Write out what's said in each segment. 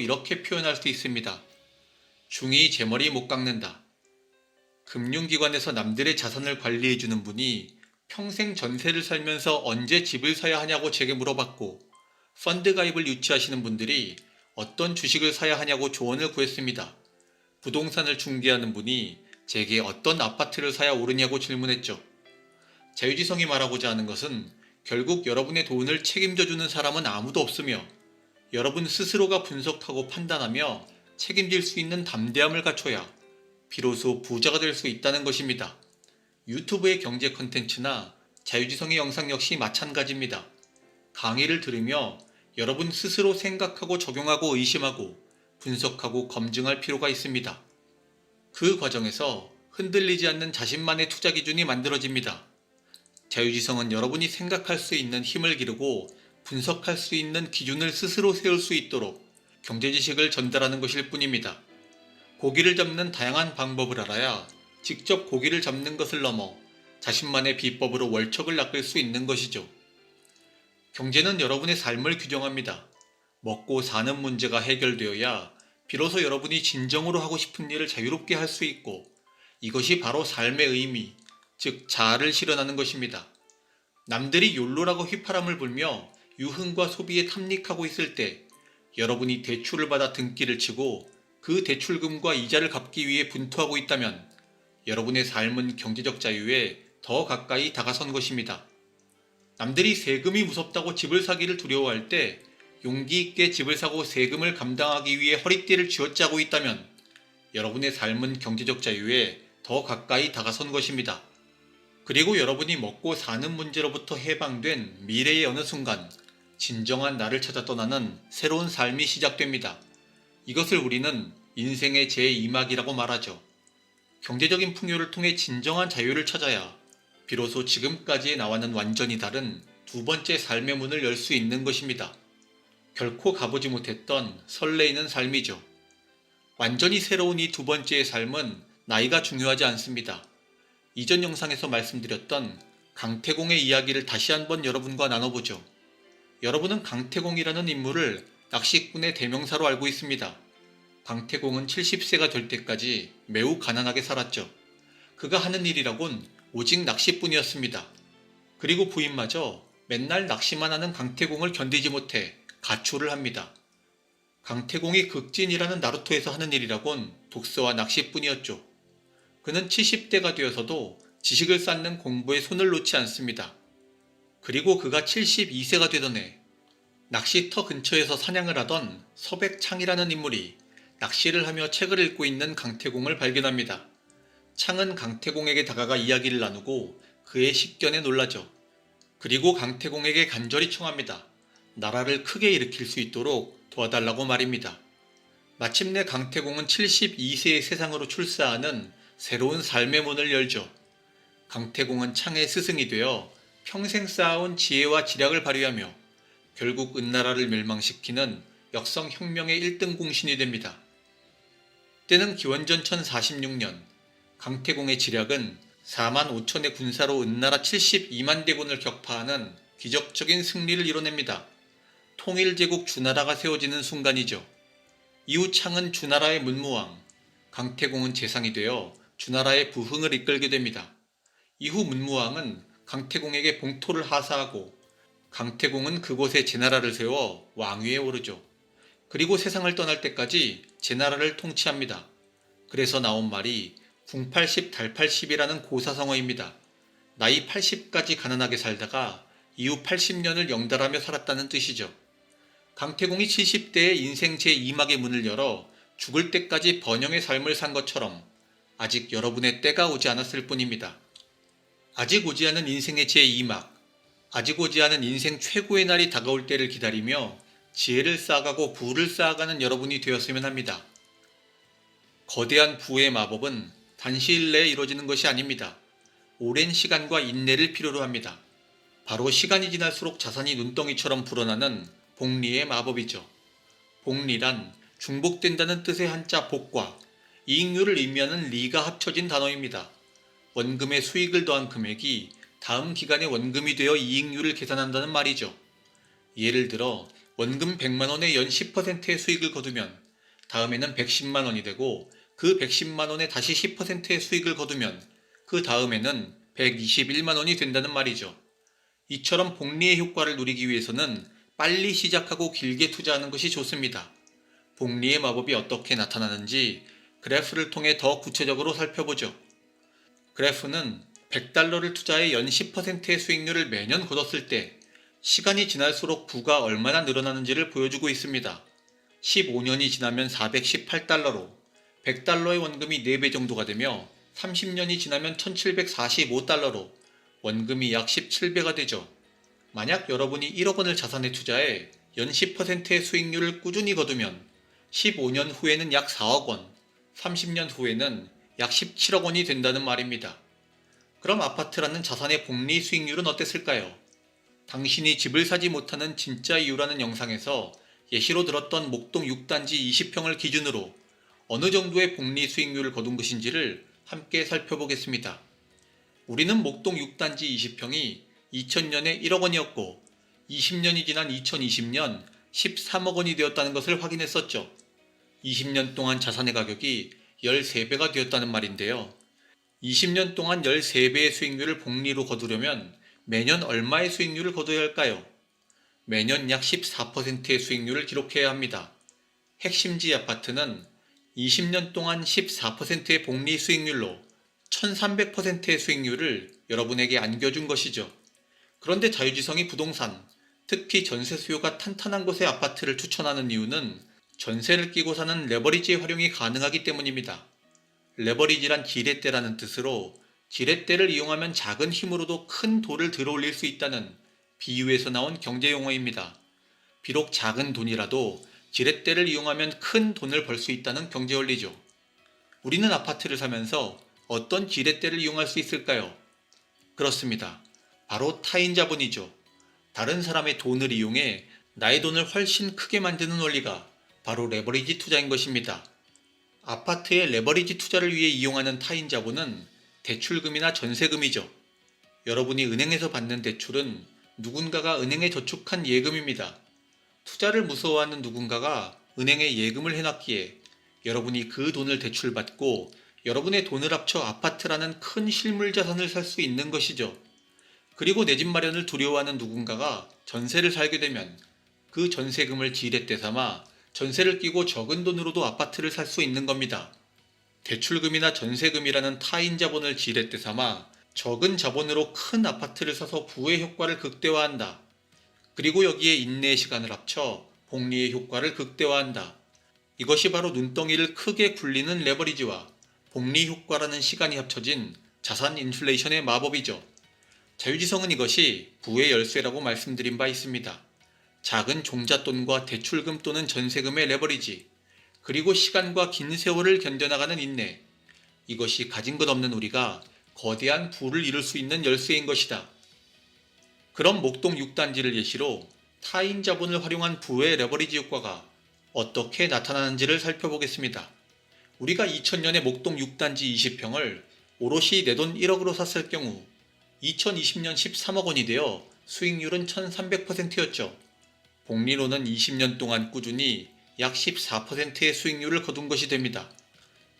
이렇게 표현할 수 있습니다. 중이 제 머리 못 깎는다. 금융기관에서 남들의 자산을 관리해주는 분이 평생 전세를 살면서 언제 집을 사야 하냐고 제게 물어봤고, 펀드 가입을 유치하시는 분들이 어떤 주식을 사야 하냐고 조언을 구했습니다. 부동산을 중개하는 분이 제게 어떤 아파트를 사야 옳으냐고 질문했죠. 자유지성이 말하고자 하는 것은 결국 여러분의 돈을 책임져주는 사람은 아무도 없으며 여러분 스스로가 분석하고 판단하며 책임질 수 있는 담대함을 갖춰야 비로소 부자가 될 수 있다는 것입니다. 유튜브의 경제 컨텐츠나 자유지성의 영상 역시 마찬가지입니다. 강의를 들으며 여러분 스스로 생각하고 적용하고 의심하고 분석하고 검증할 필요가 있습니다. 그 과정에서 흔들리지 않는 자신만의 투자 기준이 만들어집니다. 자유지성은 여러분이 생각할 수 있는 힘을 기르고 분석할 수 있는 기준을 스스로 세울 수 있도록 경제 지식을 전달하는 것일 뿐입니다. 고기를 잡는 다양한 방법을 알아야 직접 고기를 잡는 것을 넘어 자신만의 비법으로 월척을 낚을 수 있는 것이죠. 경제는 여러분의 삶을 규정합니다. 먹고 사는 문제가 해결되어야 비로소 여러분이 진정으로 하고 싶은 일을 자유롭게 할 수 있고, 이것이 바로 삶의 의미, 즉 자아를 실현하는 것입니다. 남들이 욜로라고 휘파람을 불며 유흥과 소비에 탐닉하고 있을 때 여러분이 대출을 받아 등기를 치고 그 대출금과 이자를 갚기 위해 분투하고 있다면 여러분의 삶은 경제적 자유에 더 가까이 다가선 것입니다. 남들이 세금이 무섭다고 집을 사기를 두려워할 때 용기 있게 집을 사고 세금을 감당하기 위해 허리띠를 쥐어짜고 있다면 여러분의 삶은 경제적 자유에 더 가까이 다가선 것입니다. 그리고 여러분이 먹고 사는 문제로부터 해방된 미래의 어느 순간 진정한 나를 찾아 떠나는 새로운 삶이 시작됩니다. 이것을 우리는 인생의 제2막이라고 말하죠. 경제적인 풍요를 통해 진정한 자유를 찾아야 비로소 지금까지의 나와는 완전히 다른 두 번째 삶의 문을 열 수 있는 것입니다. 결코 가보지 못했던 설레이는 삶이죠. 완전히 새로운 이 두 번째의 삶은 나이가 중요하지 않습니다. 이전 영상에서 말씀드렸던 강태공의 이야기를 다시 한번 여러분과 나눠보죠. 여러분은 강태공이라는 인물을 낚시꾼의 대명사로 알고 있습니다. 강태공은 70세가 될 때까지 매우 가난하게 살았죠. 그가 하는 일이라곤 오직 낚시뿐이었습니다. 그리고 부인마저 맨날 낚시만 하는 강태공을 견디지 못해 가출을 합니다. 강태공이 극진이라는 나루토에서 하는 일이라곤 독서와 낚시뿐이었죠. 그는 70대가 되어서도 지식을 쌓는 공부에 손을 놓지 않습니다. 그리고 그가 72세가 되던 해 낚시터 근처에서 사냥을 하던 서백창이라는 인물이 낚시를 하며 책을 읽고 있는 강태공을 발견합니다. 창은 강태공에게 다가가 이야기를 나누고 그의 식견에 놀라죠. 그리고 강태공에게 간절히 청합니다. 나라를 크게 일으킬 수 있도록 도와달라고 말입니다. 마침내 강태공은 72세의 세상으로 출사하는 새로운 삶의 문을 열죠. 강태공은 창의 스승이 되어 평생 쌓아온 지혜와 지략을 발휘하며 결국 은나라를 멸망시키는 역성혁명의 1등 공신이 됩니다. 때는 기원전 1046년, 강태공의 지략은 4만 5천의 군사로 은나라 72만 대군을 격파하는 기적적인 승리를 이뤄냅니다. 통일제국 주나라가 세워지는 순간이죠. 이후 창은 주나라의 문무왕, 강태공은 재상이 되어 주나라의 부흥을 이끌게 됩니다. 이후 문무왕은 강태공에게 봉토를 하사하고 강태공은 그곳에 제나라를 세워 왕위에 오르죠. 그리고 세상을 떠날 때까지 제나라를 통치합니다. 그래서 나온 말이 궁80 달80이라는 고사성어입니다. 나이 80까지 가난하게 살다가 이후 80년을 영달하며 살았다는 뜻이죠. 강태공이 70대에 인생 제2막의 문을 열어 죽을 때까지 번영의 삶을 산 것처럼 아직 여러분의 때가 오지 않았을 뿐입니다. 아직 오지 않은 인생의 제2막, 아직 오지 않은 인생 최고의 날이 다가올 때를 기다리며 지혜를 쌓아가고 부를 쌓아가는 여러분이 되었으면 합니다. 거대한 부의 마법은 단시일 내에 이루어지는 것이 아닙니다. 오랜 시간과 인내를 필요로 합니다. 바로 시간이 지날수록 자산이 눈덩이처럼 불어나는 복리의 마법이죠. 복리란 중복된다는 뜻의 한자 복과 이익률을 의미하는 리가 합쳐진 단어입니다. 원금의 수익을 더한 금액이 다음 기간의 원금이 되어 이익률을 계산한다는 말이죠. 예를 들어 원금 100만 원에 연 10%의 수익을 거두면 다음에는 110만 원이 되고 그 110만 원에 다시 10%의 수익을 거두면 그 다음에는 121만 원이 된다는 말이죠. 이처럼 복리의 효과를 누리기 위해서는 빨리 시작하고 길게 투자하는 것이 좋습니다. 복리의 마법이 어떻게 나타나는지 그래프를 통해 더 구체적으로 살펴보죠. 그래프는 100달러를 투자해 연 10%의 수익률을 매년 거뒀을 때 시간이 지날수록 부가 얼마나 늘어나는지를 보여주고 있습니다. 15년이 지나면 418달러로 100달러의 원금이 4배 정도가 되며 30년이 지나면 1745달러로 원금이 약 17배가 되죠. 만약 여러분이 1억 원을 자산에 투자해 연 10%의 수익률을 꾸준히 거두면 15년 후에는 약 4억 원, 30년 후에는 약 17억 원이 된다는 말입니다. 그럼 아파트라는 자산의 복리 수익률은 어땠을까요? 당신이 집을 사지 못하는 진짜 이유라는 영상에서 예시로 들었던 목동 6단지 20평을 기준으로 어느 정도의 복리 수익률을 거둔 것인지를 함께 살펴보겠습니다. 우리는 목동 6단지 20평이 2000년에 1억 원이었고 20년이 지난 2020년 13억 원이 되었다는 것을 확인했었죠. 20년 동안 자산의 가격이 13배가 되었다는 말인데요. 20년 동안 13배의 수익률을 복리로 거두려면 매년 얼마의 수익률을 거둬야 할까요? 매년 약 14%의 수익률을 기록해야 합니다. 핵심지 아파트는 20년 동안 14%의 복리 수익률로 1300%의 수익률을 여러분에게 안겨준 것이죠. 그런데 자유지성이 부동산, 특히 전세 수요가 탄탄한 곳의 아파트를 추천하는 이유는 전세를 끼고 사는 레버리지의 활용이 가능하기 때문입니다. 레버리지란 지렛대라는 뜻으로 지렛대를 이용하면 작은 힘으로도 큰 돌을 들어올릴 수 있다는 비유에서 나온 경제용어입니다. 비록 작은 돈이라도 지렛대를 이용하면 큰 돈을 벌 수 있다는 경제원리죠. 우리는 아파트를 사면서 어떤 지렛대를 이용할 수 있을까요? 그렇습니다. 바로 타인 자본이죠. 다른 사람의 돈을 이용해 나의 돈을 훨씬 크게 만드는 원리가 바로 레버리지 투자인 것입니다. 아파트의 레버리지 투자를 위해 이용하는 타인 자본은 대출금이나 전세금이죠. 여러분이 은행에서 받는 대출은 누군가가 은행에 저축한 예금입니다. 투자를 무서워하는 누군가가 은행에 예금을 해놨기에 여러분이 그 돈을 대출받고 여러분의 돈을 합쳐 아파트라는 큰 실물 자산을 살 수 있는 것이죠. 그리고 내 집 마련을 두려워하는 누군가가 전세를 살게 되면 그 전세금을 지렛대 삼아 전세를 끼고 적은 돈으로도 아파트를 살 수 있는 겁니다. 대출금이나 전세금이라는 타인 자본을 지렛대 삼아 적은 자본으로 큰 아파트를 사서 부의 효과를 극대화한다. 그리고 여기에 인내의 시간을 합쳐 복리의 효과를 극대화한다. 이것이 바로 눈덩이를 크게 굴리는 레버리지와 복리 효과라는 시간이 합쳐진 자산 인플레이션의 마법이죠. 자유지성은 이것이 부의 열쇠라고 말씀드린 바 있습니다. 작은 종잣돈과 대출금 또는 전세금의 레버리지, 그리고 시간과 긴 세월을 견뎌나가는 인내, 이것이 가진 것 없는 우리가 거대한 부를 이룰 수 있는 열쇠인 것이다. 그럼 목동 6단지를 예시로 타인 자본을 활용한 부의 레버리지 효과가 어떻게 나타나는지를 살펴보겠습니다. 우리가 2000년에 목동 6단지 20평을 오롯이 내 돈 1억으로 샀을 경우 2020년 13억 원이 되어 수익률은 1300%였죠. 복리로는 20년 동안 꾸준히 약 14%의 수익률을 거둔 것이 됩니다.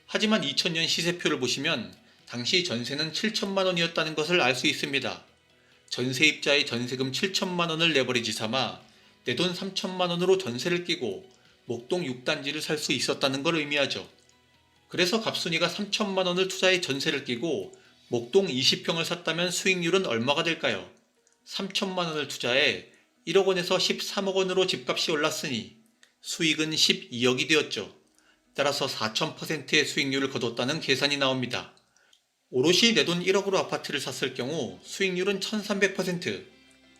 하지만 2000년 시세표를 보시면 당시 전세는 7천만 원이었다는 것을 알 수 있습니다. 전세입자의 전세금 7천만 원을 레버리지 삼아 내 돈 3천만 원으로 전세를 끼고 목동 6단지를 살 수 있었다는 걸 의미하죠. 그래서 갑순이가 3천만 원을 투자해 전세를 끼고 목동 20평을 샀다면 수익률은 얼마가 될까요? 3천만 원을 투자해 1억 원에서 13억 원으로 집값이 올랐으니 수익은 12억이 되었죠. 따라서 4000%의 수익률을 거뒀다는 계산이 나옵니다. 오롯이 내 돈 1억으로 아파트를 샀을 경우 수익률은 1300%,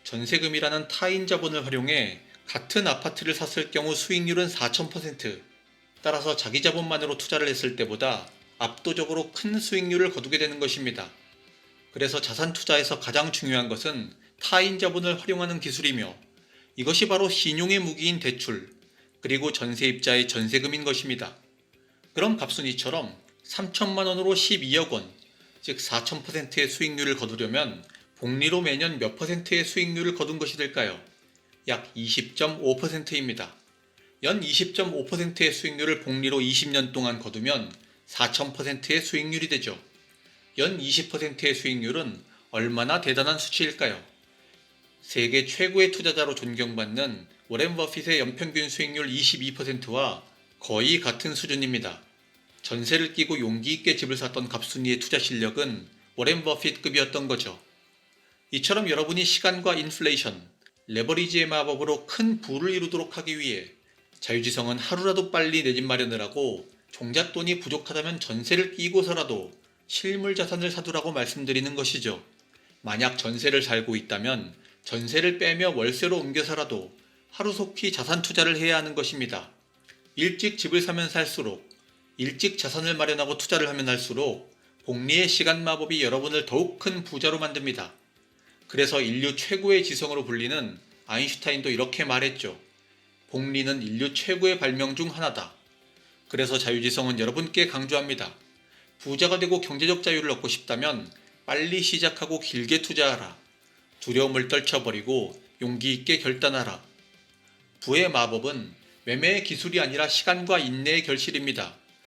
전세금이라는 타인 자본을 활용해 같은 아파트를 샀을 경우 수익률은 4000%, 따라서 자기 자본만으로 투자를 했을 때보다 압도적으로 큰 수익률을 거두게 되는 것입니다. 그래서 자산 투자에서 가장 중요한 것은 타인 자본을 활용하는 기술이며 이것이 바로 신용의 무기인 대출, 그리고 전세입자의 전세금인 것입니다. 그럼 갑순이처럼 3천만 원으로 12억 원, 즉 4000%의 수익률을 거두려면 복리로 매년 몇 %의 수익률을 거둔 것이 될까요? 약 20.5%입니다. 연 20.5%의 수익률을 복리로 20년 동안 거두면 4,000%의 수익률이 되죠. 연 20%의 수익률은 얼마나 대단한 수치일까요? 세계 최고의 투자자로 존경받는 워렌 버핏의 연평균 수익률 22%와 거의 같은 수준입니다. 전세를 끼고 용기 있게 집을 샀던 갑순이의 투자 실력은 워렌 버핏급이었던 거죠. 이처럼 여러분이 시간과 인플레이션, 레버리지의 마법으로 큰 부를 이루도록 하기 위해 자유지성은 하루라도 빨리 내 집 마련을 하고 종잣돈이 부족하다면 전세를 끼고서라도 실물 자산을 사두라고 말씀드리는 것이죠. 만약 전세를 살고 있다면 전세를 빼며 월세로 옮겨서라도 하루속히 자산 투자를 해야 하는 것입니다. 일찍 집을 사면 살수록, 일찍 자산을 마련하고 투자를 하면 할수록 복리의 시간 마법이 여러분을 더욱 큰 부자로 만듭니다. 그래서 인류 최고의 지성으로 불리는 아인슈타인도 이렇게 말했죠. 복리는 인류 최고의 발명 중 하나다. 그래서 자유지성은 여러분께 강조합니다. 부자가 되고 경제적 자유를 얻고 싶다면 빨리 시작하고 길게 투자하라. 두려움을 떨쳐버리고 용기 있게 결단하라. 부의 마법은 매매의 기술이 아니라 시간과 인내의 결실입니다.